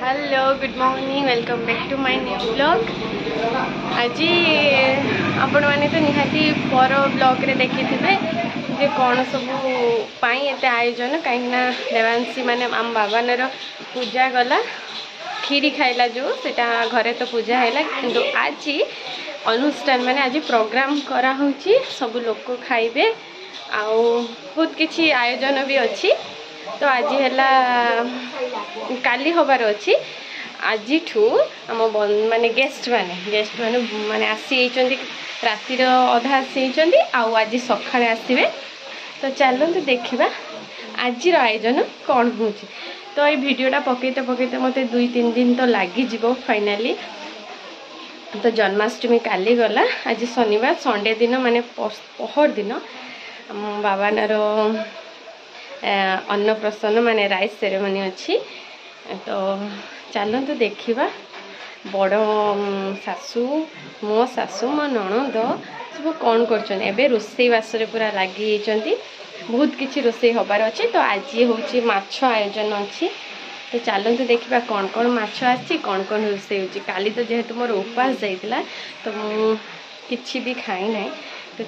Hello good morning welcome back to my new blog. आज आपण मैंने तो निहाती पर ब्लॉग रे देखी थे जे कौन सब एत आयोजन कहीं देवांशी माने आम बाबानर पूजा गला खीरी खाइला जो सेटा घरे तो पूजा है किंतु आज अनुष्ठान माने आज प्रोग्राम करा होची सब लोग खाइबे आ बहुत किछि आयोजन भी अच्छी। तो आज है काली हबार अच्छी आज आम माने गेस्ट माने माने आसी रातिर अधा आसी आज सकाଳେ आसवे। तो चलते देखा आज आयोजन कौन हो। तो ये वीडियोटा पकईते पकईते मत 2-3 दिन तो लगिज फाइनाली। तो जन्माष्टमी काली गला आज शनिवार संडे दिन माने पहर दिन बाबानार अन्नप्रसन माने राइस सेरेमनी अच्छी। तो चलते देखा बड़ सासू मो ननद सब कौन कर रोसई बासरे पूरा लगी बहुत किसी रोसई हबार अच्छे। तो आज हूँ माछ आयोजन अच्छी। तो चलते देखा कौन कौन माछ आसी कौन कौन रोसई हो। काली तो जेहेतु मोर उपास जाइला तो मुझे भी खाई ना। तो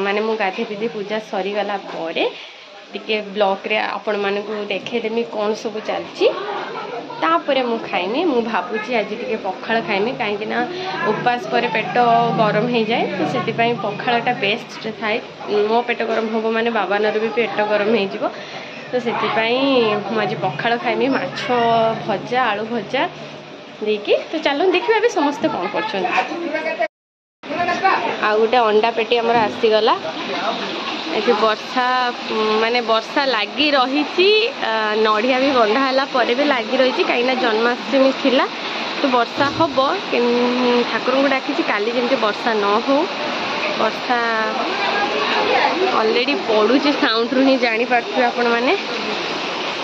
माने मु गाधे पीधे पूजा सरीगला टिके ब्लॉक रे आपण माने को देखेदेमी कौन सब चलची तापर मु खाइमी। मु भाबुची आज टिके पखाळ खाइमी कहीं उपास पर पेट गरम हो जाए। तो से पखाळटा बेस्ट थाए। मो पेट गरम हम माने बाबानर भी पेट गरम हो। तो से आज पखाळ खाइमी माछ भजा आलू भजा देकी। तो चलो देखिए अभी समस्ते कौन कर। आ गोटे अंडा पेटी आमर आसीगला ये वर्षा माने वर्षा लगी रही नड़िया भी बंधाला पर भी लगी रही कहीं जन्माष्टमी थिला। तो वर्षा हम ठाकुर को डाकी काली जमी वर्षा न हो। वर्षा ऑलरेडी पड़ुची साउंड रू ही जापारे आपण मैंने।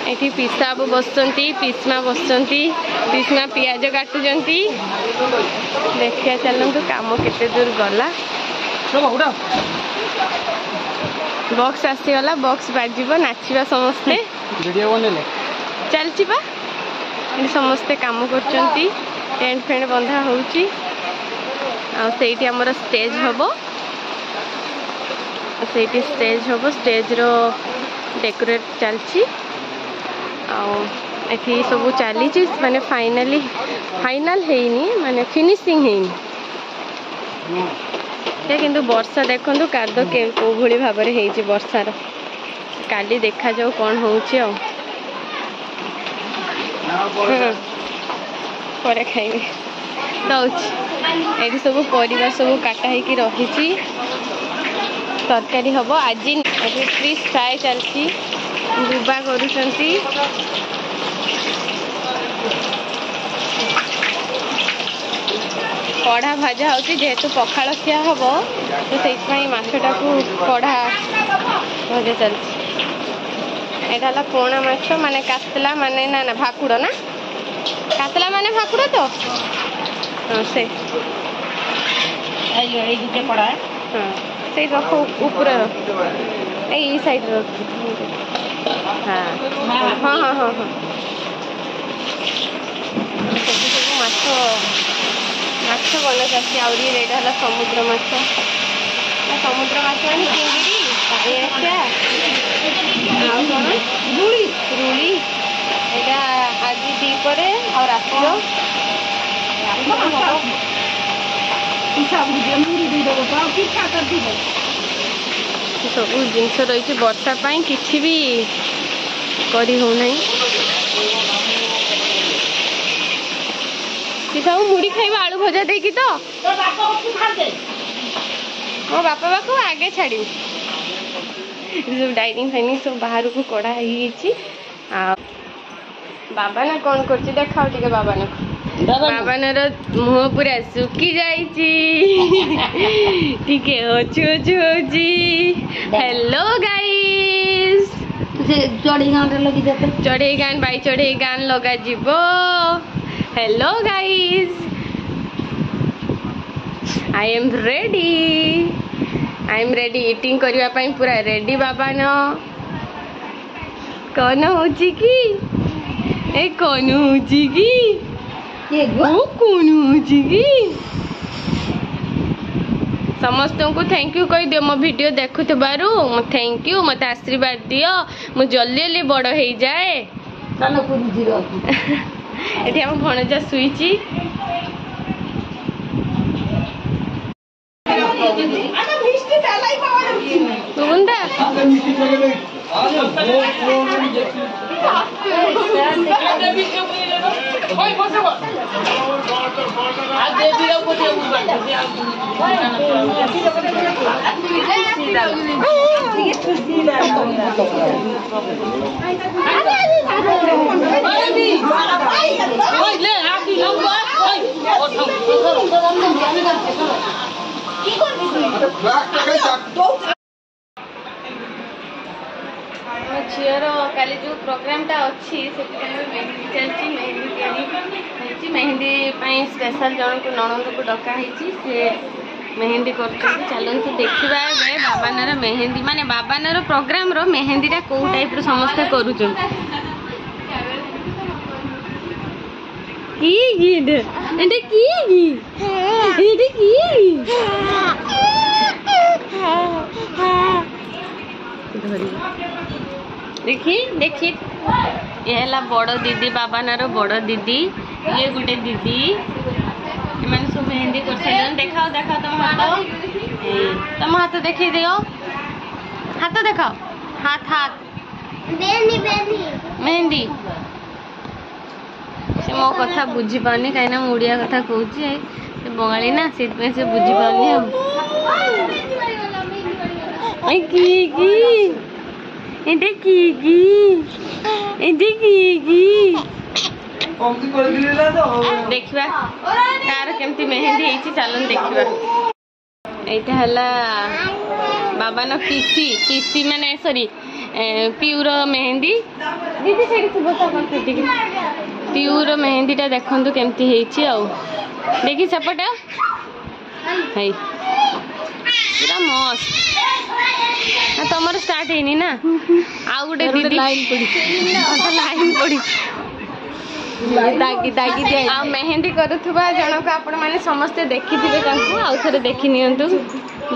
ये पिसा बसती पिस्मा बसती पिस्मा पियाज काटुचंती। देखिए चलतु काम केते दूर गला। बॉक्स आसीगला बॉक्स बाजिबो नाचिबा समस्ते चलची बा समस्ते काम करचंती। टेंट फेंट बंधा होउची आ सेठी हमर स्टेज हबो। सेठी स्टेज हबो स्टेज रो डेकोरेट चलची एठी सब चली माने फाइनल हेनी माने फिनिशिंग हेनी किंतु वर्षा देखु काद के भली भाव में वर्षार काली देखा जाओ कौन हो खाइबे। दौर सब परिवार सब काटा होगी रही तरकारी हम आज फिश फ्राए चलती डुबा करुँच कढ़ा भजा हो जेहेतु पखाड़ खिया हम तो से मछटा को कढ़ा भजा चलती। यहाँ पोणा माछ माने कातला माने ना भाकुड़ ना कातला माने भाकुड़। तो हाँ से हाँ से रख ऊपर यही साइड रख। हाँ हाँ हाँ हाँ हाँ माछ बना चासी आउरी रेड है समुद्र माछ माने चिंगड़ी पानिया कौन रुली यहाँ आज दीपरे और रातिर सब जिनस रही वर्षा किसी भी करी हो नहीं। मुड़ी खाइबा आलू भजा देकी। तो मो बापा बाको आगे छाड़ी सब डाइनिंग फाइनिंग सब बाहर को कड़ा है। बाबा ना कौन कर देखाओ टे बाबा ना बाबानर मुह पूरा सुखी जाइए हेलो गाइस चढ़ई गान बाई चढ़ई गान लगा जीवो। Hello guys I am ready eating करने पूरा रेडी बाबा न कौन हो कि ए कौन होची की वो कौन होची की समस्त को थैंक यू कही दियो मो वीडियो देखुथबारु थैंक यू मत आशीर्वाद दियो मु जल्दी जल्दी बड़ हो जाए एठी हम भणजा सुईची बुंदा झीर काली जो प्रोग्राम टा अच्छी से मेहंदी चलती मेहंदी मेहंदी स्पेशल जन को नणंद को डकाई से मेहंदी कर चलते देखा बाबानार मेहंदी माने बाबानार प्रोग्राम रो मेहंदीटा कौ टाइप समस्त करुच देखी देखी ये है बड़ दीदी बाबानार बड़ दीदी ये गोटे दीदी मैंने सब मेहंदी कर देखाओ देखाओ तुम हाथ देखी दियो हाथ देखाओ हाथ हाथ मेहंदी से मो कथा बुझी पानी कहीं मुड़िया कथा कहूँ बंगाली ना से बुझी पानी देखा कार केमती मेहंदी चलन देखा यहाँ बाबा न किसी किसी माने सॉरी प्यूर मेहंदी दीदी प्यूर मेहंदी टा देखु केमती देखी सेपट है पूरा मस्त तुम स्टार्ट है ना आउ गोटे दीदी लाइन पड़ी आ मेहंदी करुवा जनक आपण मैंने समस्ते देखी आउ थे देखी नियंतु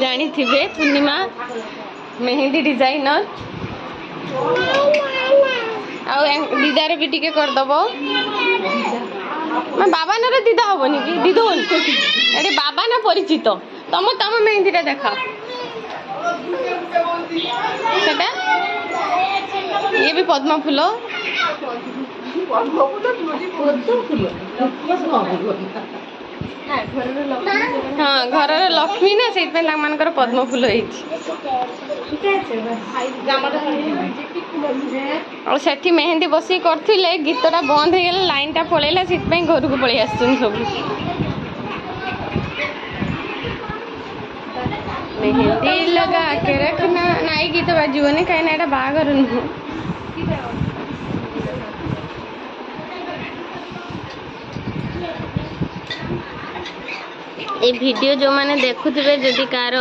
जानी थे पूर्णिमा मेहंदी डिजाइनर दीदार भी टिके करदब बाबा नार दीदा हेनी कि दीदो ये बाबा ना परिचित तुम तुम मेहंदीटा देखा सेटा ये भी पद्म फूल हाँ घर लक्ष्मी ना से पद्म फूल और सेठी मेहंदी बसी करथिले गीतटा बंद हो गला लाइन टा पळेला से घर को पळै आछन सब मेहंदी लगा के रखना नाई गीत बाजूनी कहीं ना बागर नुह ये वीडियो जो मैंने देखुवे जदि कार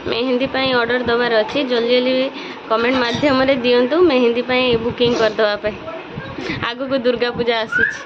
मेहंदी पाई ऑर्डर दबार अच्छी जल्दी जल्दी कमेंट माध्यम दिंतु मेहंदी पाई बुकिंग करदे आगु को दुर्गा पूजा आसूची।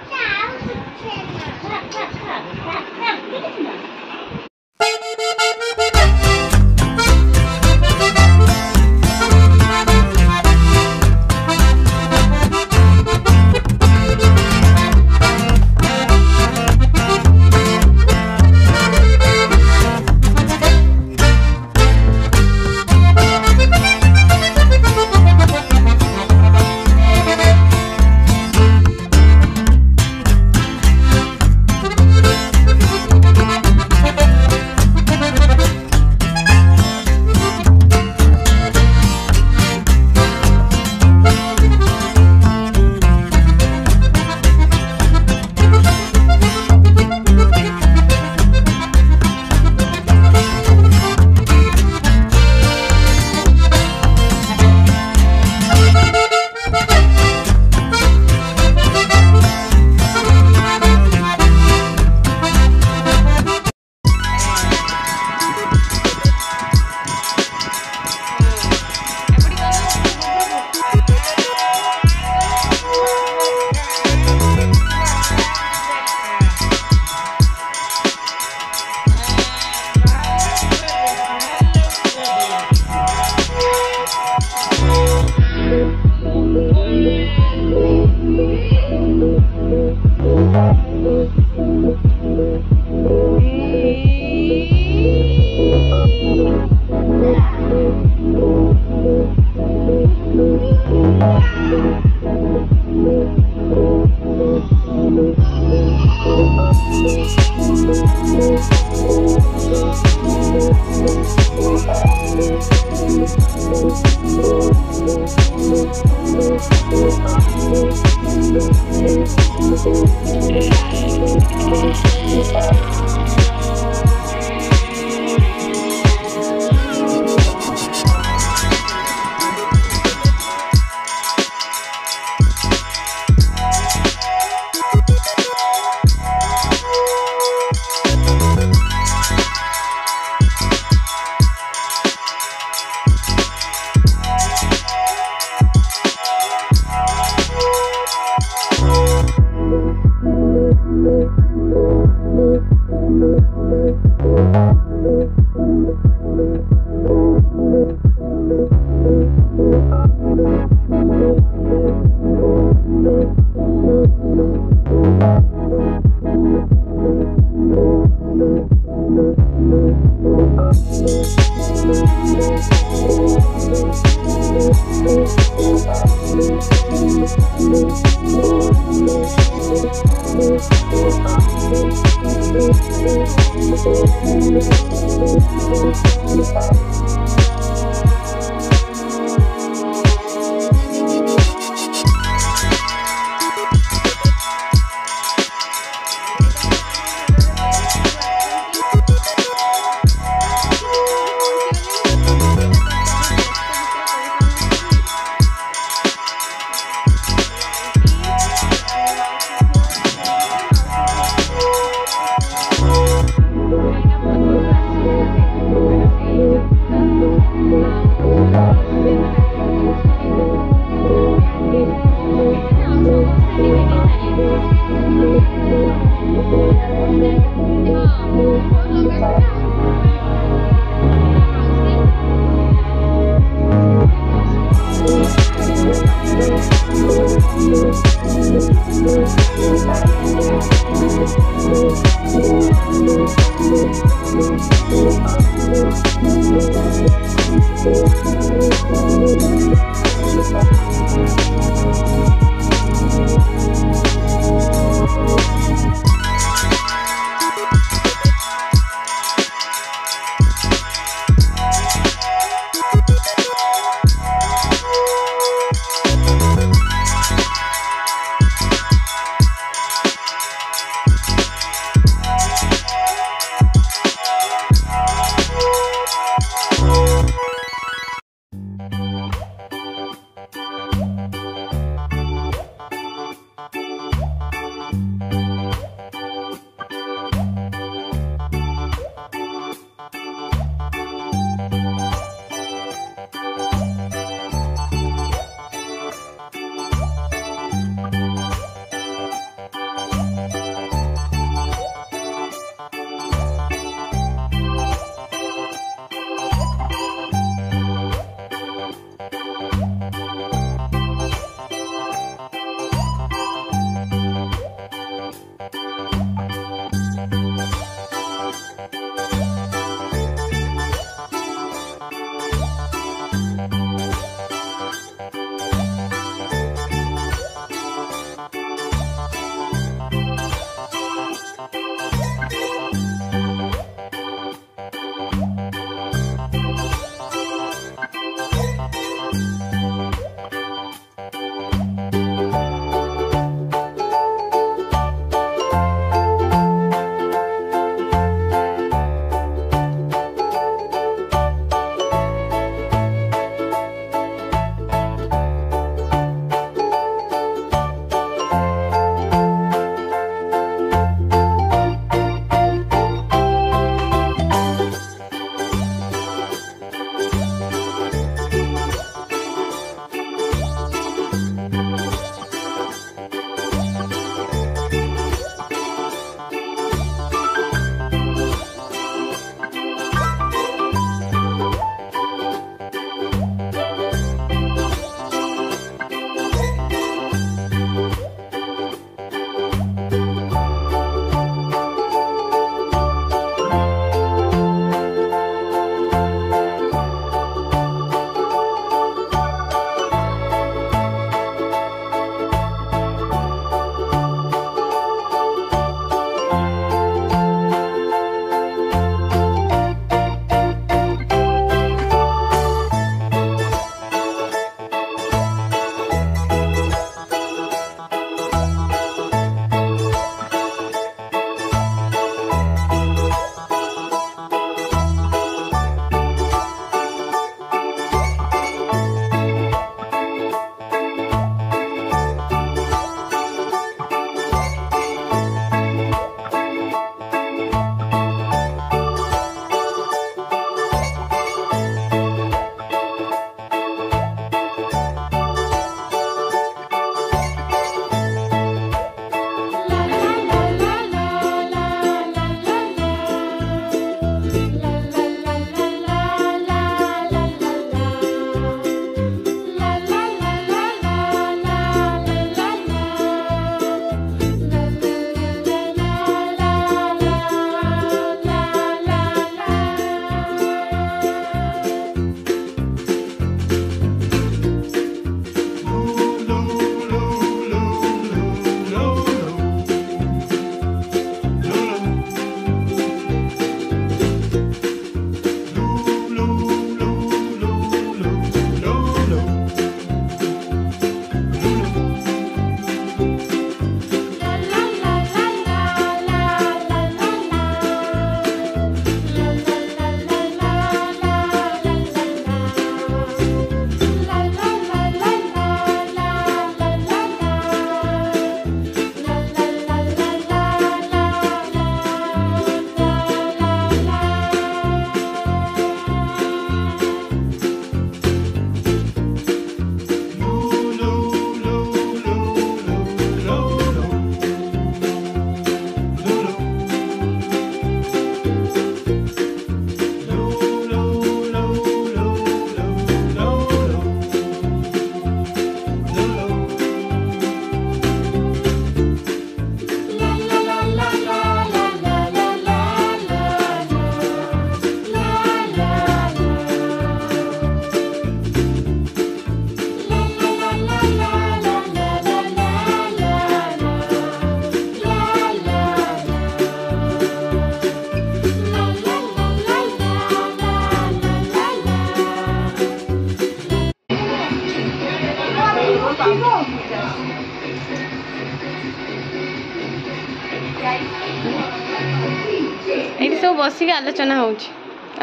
ये सब बसिक आलोचना हो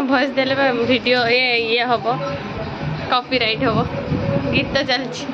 भॉइस देले वीडियो ये हम कॉपीराइट हम गीत चलती।